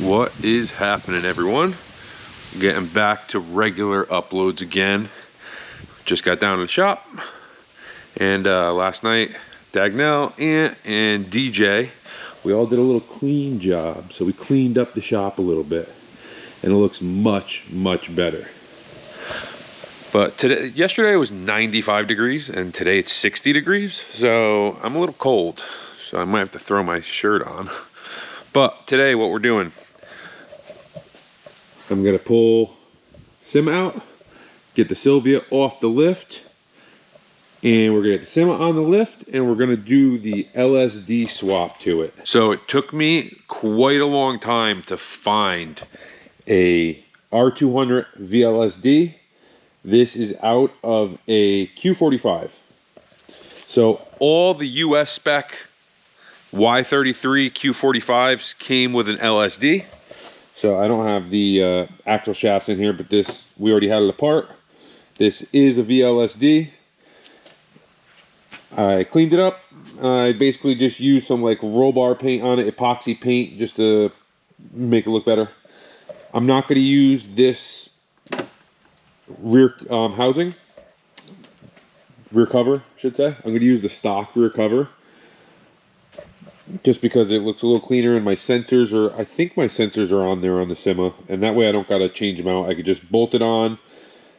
What is happening, everyone? Getting back to regular uploads again. Just got down to the shop, and last night Dagnell and DJ, we all did a little clean job. So we cleaned up the shop a little bit, and it looks much better. But yesterday was 95 degrees, and today it's 60 degrees. So I'm a little cold, so I might have to throw my shirt on. But today, what we're doing, I'm gonna pull Cima out, get the Sylvia off the lift, and we're gonna get the Cima on the lift, and we're gonna do the LSD swap to it. So it took me quite a long time to find a R200 vlsd. This is out of a Q45. So all the US spec Y33 Q45s came with an LSD. So I don't have the axle shafts in here, but this, we already had it apart. This is a vlsd. I cleaned it up. I basically just used some like roll bar paint on it, epoxy paint, just to make it look better. I'm not going to use this rear housing, rear cover, I should say. I'm going to use the stock rear cover, just because it looks a little cleaner, and my sensors are, I think my sensors are on there on the Cima, and that way I don't got to change them out. I could just bolt it on.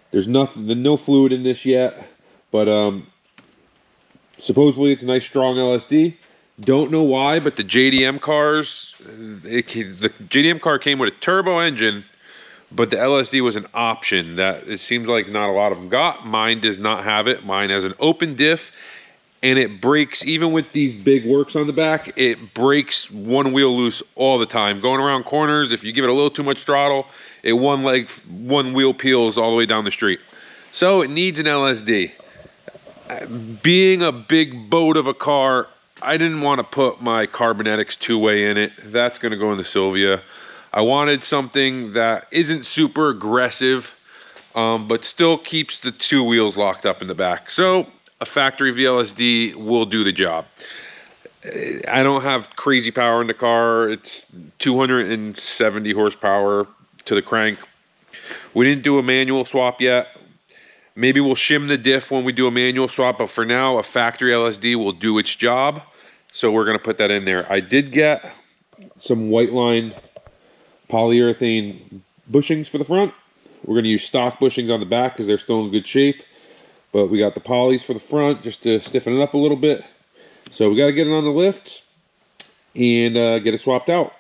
There's nothing, no fluid in this yet, but supposedly it's a nice strong LSD. Don't know why, but the JDM cars, the JDM car came with a turbo engine, but the LSD was an option that it seems like not a lot of them got. Mine does not have it. Mine has an open diff, and it breaks, even with these big works on the back, it breaks one wheel loose all the time. Going around corners, if you give it a little too much throttle, one wheel peels all the way down the street. So it needs an LSD. Being a big boat of a car, I didn't want to put my Carbonetics two-way in it. That's going to go in the Sylvia. I wanted something that isn't super aggressive, but still keeps the two wheels locked up in the back. So a factory VLSD will do the job. I don't have crazy power in the car. It's 270 horsepower to the crank. We didn't do a manual swap yet. Maybe we'll shim the diff when we do a manual swap, but for now, a factory LSD will do its job. So we're gonna put that in there. I did get some white line polyurethane bushings for the front. We're gonna use stock bushings on the back because they're still in good shape. But we got the polys for the front just to stiffen it up a little bit. So we got to get it on the lift and get it swapped out.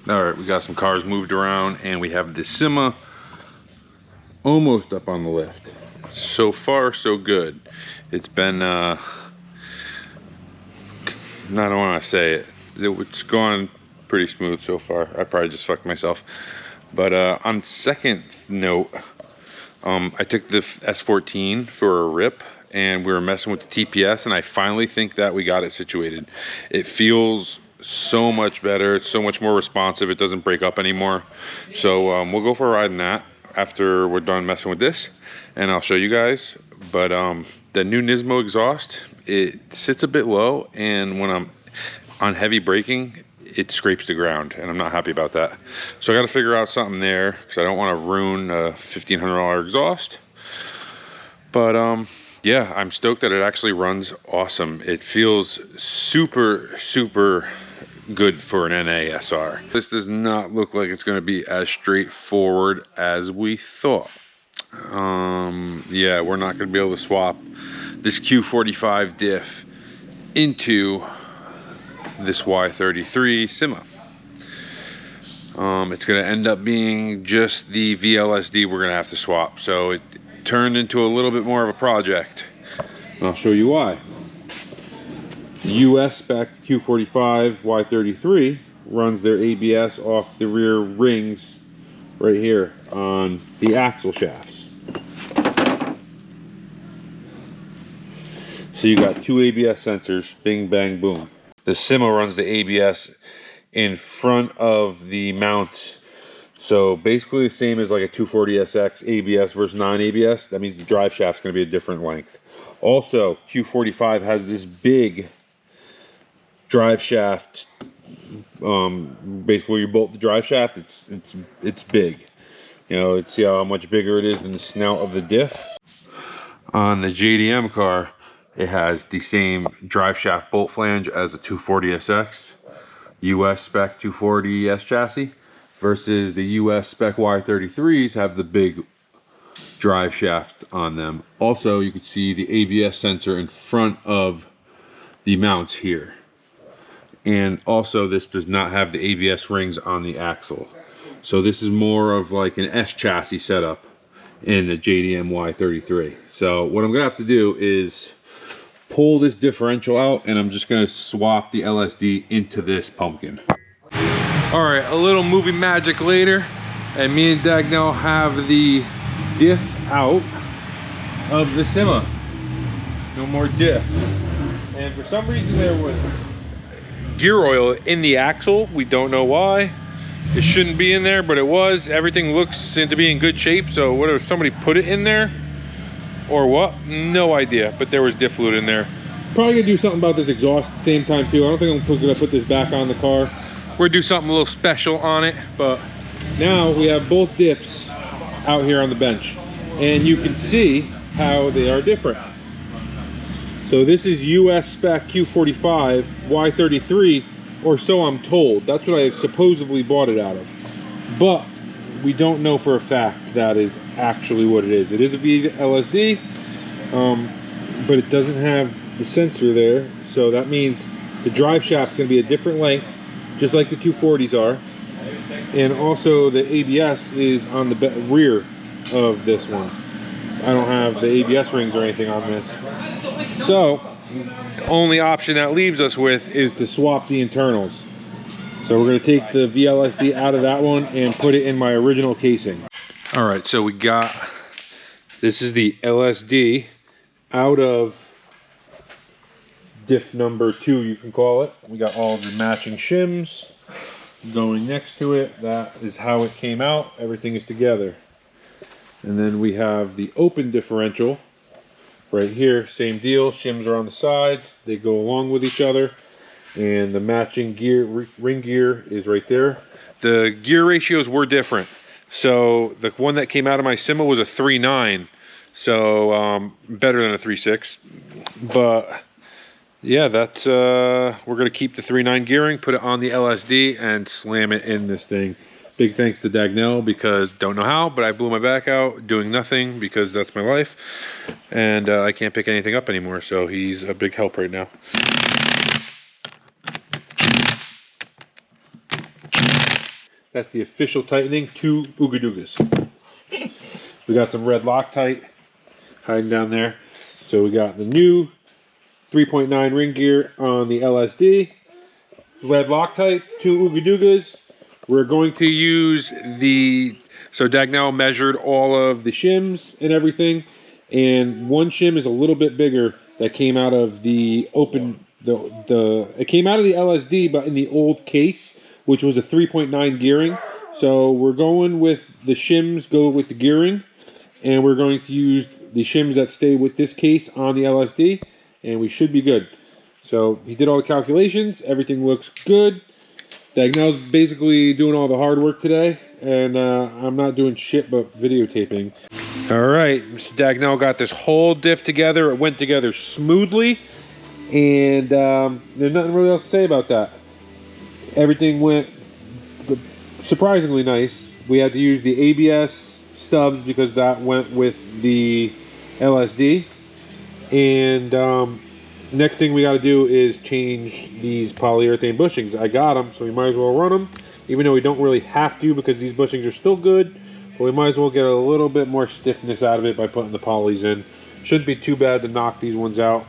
All right, we got some cars moved around, and we have the Cima almost up on the lift. So far, so good. It's been, I don't want to say it. It's gone pretty smooth so far. I probably just fucked myself. But on second note, I took the S14 for a rip, and we were messing with the TPS, and I finally think that we got it situated. It feels so much better. It's so much more responsive. It doesn't break up anymore. So we'll go for a ride in that after we're done messing with this, and I'll show you guys. But the new Nismo exhaust, it sits a bit low, and when I'm on heavy braking, it scrapes the ground, and I'm not happy about that. So I got to figure out something there, because I don't want to ruin a $1,500 exhaust. But yeah, I'm stoked that it actually runs awesome. It feels super good for an NASR. This does not look like it's going to be as straightforward as we thought. Yeah, we're not going to be able to swap this Q45 diff into this Y33 Cima. It's going to end up being just the VLSD we're going to have to swap. So it turned into a little bit more of a project. I'll show you why. The US spec Q45 Y33 runs their ABS off the rear rings right here on the axle shafts. So you got two ABS sensors, bing, bang, boom. The Cima runs the ABS in front of the mount. So basically the same as like a 240SX ABS versus non-ABS. That means the drive shaft's going to be a different length. Also, Q45 has this big drive shaft basically where you bolt the drive shaft, it's big. You know, let's see how much bigger it is than the snout of the diff. On the JDM car, it has the same drive shaft bolt flange as the 240SX, US spec 240S chassis, versus the US spec Y33s have the big drive shaft on them. Also, you can see the ABS sensor in front of the mounts here. And also, this does not have the ABS rings on the axle. So this is more of like an S chassis setup in the JDM Y33. So what I'm gonna have to do is pull this differential out, and I'm just gonna swap the LSD into this pumpkin. All right, a little movie magic later, and me and Dagnell have the diff out of the Cima. No more diff. And for some reason there was gear oil in the axle. We don't know why. It shouldn't be in there, but it was. Everything looks to be in good shape, so whether somebody put it in there or what, no idea, but there was diff fluid in there. Probably gonna do something about this exhaust at the same time too. I don't think I'm gonna put this back on the car. We're gonna do something a little special on it, but now we have both diffs out here on the bench, and you can see how they are different. So this is US spec Q45 Y33, or so I'm told. That's what I supposedly bought it out of. But we don't know for a fact that is actually what it is. It is a vlsd, but it doesn't have the sensor there. So that means the drive shaft's gonna be a different length, just like the 240s are. And also the ABS is on the rear of this one. I don't have the ABS rings or anything on this. So the only option that leaves us with is to swap the internals. So we're gonna take the vlsd out of that one and put it in my original casing. All right, so we got, this is the LSD out of diff number 2, you can call it. We got all the matching shims going next to it. That is how it came out. Everything is together. And then we have the open differential right here, same deal. Shims are on the sides, they go along with each other, and the matching gear, ring gear, is right there. The gear ratios were different. So the one that came out of my Cima was a 3.9, so better than a 3.6. But yeah, that's we're gonna keep the 3.9 gearing, put it on the LSD, and slam it in this thing. Big thanks to Dagnell, because don't know how, but I blew my back out doing nothing, because that's my life. And I can't pick anything up anymore, so he's a big help right now. That's the official tightening to Ooga Doogas. We got some red Loctite hiding down there. So we got the new 3.9 ring gear on the LSD. Red Loctite, 2 Ooga Doogas. We're going to use so Dagnell measured all of the shims and everything, and one shim is a little bit bigger that came out of the open, it came out of the LSD, but in the old case, which was a 3.9 gearing. So we're going with the shims, go with the gearing, and we're going to use the shims that stay with this case on the LSD, and we should be good. So he did all the calculations, everything looks good. Dagnell's basically doing all the hard work today, and I'm not doing shit but videotaping. All right, Mr. Dagnell got this whole diff together. It went together smoothly, and there's nothing really else to say about that. Everything went surprisingly nice. We had to use the ABS stubs because that went with the LSD, and next thing we got to do is change these polyurethane bushings. I got them, so we might as well run them, even though we don't really have to because these bushings are still good, but we might as well get a little bit more stiffness out of it by putting the polys in. Shouldn't be too bad to knock these ones out.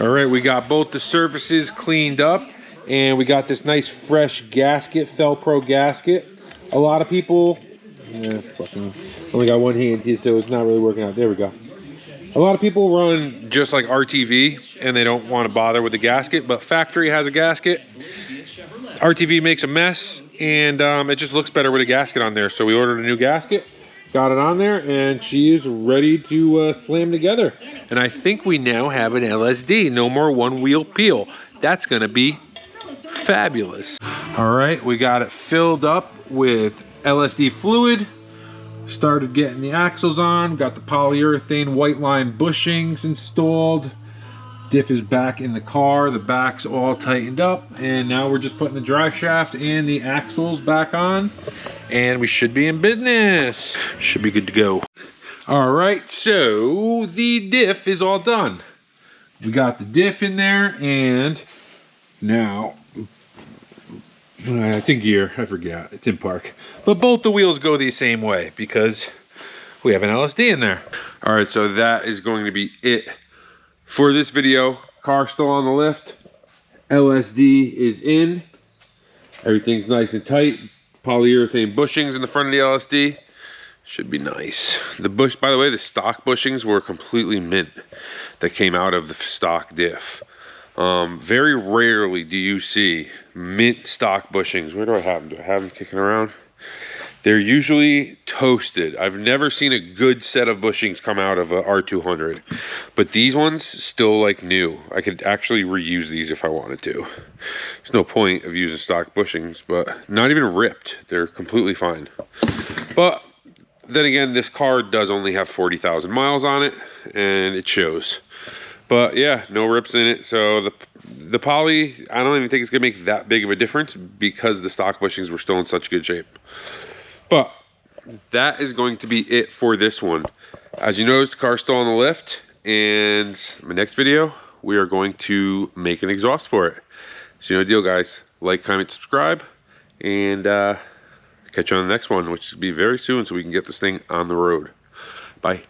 All right, we got both the surfaces cleaned up, and we got this nice fresh gasket, Felpro gasket. A lot of people, fucking only got one hand here, so it's not really working out. There we go. A lot of people run just like RTV, and they don't want to bother with the gasket, but factory has a gasket. RTV makes a mess, and it just looks better with a gasket on there. So we ordered a new gasket, got it on there, and she is ready to slam together. And I think we now have an LSD, no more one wheel peel. That's gonna be fabulous. All right, we got it filled up with LSD fluid. Started getting the axles on, got the polyurethane white line bushings installed. Diff is back in the car, the back's all tightened up, and now we're just putting the drive shaft and the axles back on, and we should be in business. Should be good to go. All right, so the diff is all done. We got the diff in there, and now, it's in gear, I forgot, it's in park. But both the wheels go the same way because we have an LSD in there. All right, so that is going to be it for this video. Car still on the lift. LSD is in. Everything's nice and tight. Polyurethane bushings in the front of the LSD. Should be nice. By the way, the stock bushings were completely mint that came out of the stock diff. Very rarely do you see mint stock bushings. Where do I have them? Do I have them kicking around? They're usually toasted. I've never seen a good set of bushings come out of a R200. But these ones still like new. I could actually reuse these if I wanted to. There's no point of using stock bushings, but not even ripped. They're completely fine. But then again, this car does only have 40,000 miles on it, and it shows. But yeah, no rips in it. So the poly, I don't even think it's gonna make that big of a difference because the stock bushings were still in such good shape. But that is going to be it for this one. As you notice, the car's still on the lift, and in my next video, we are going to make an exhaust for it. So you know the deal, guys. Like, comment, subscribe, and catch you on the next one, which will be very soon so we can get this thing on the road. Bye.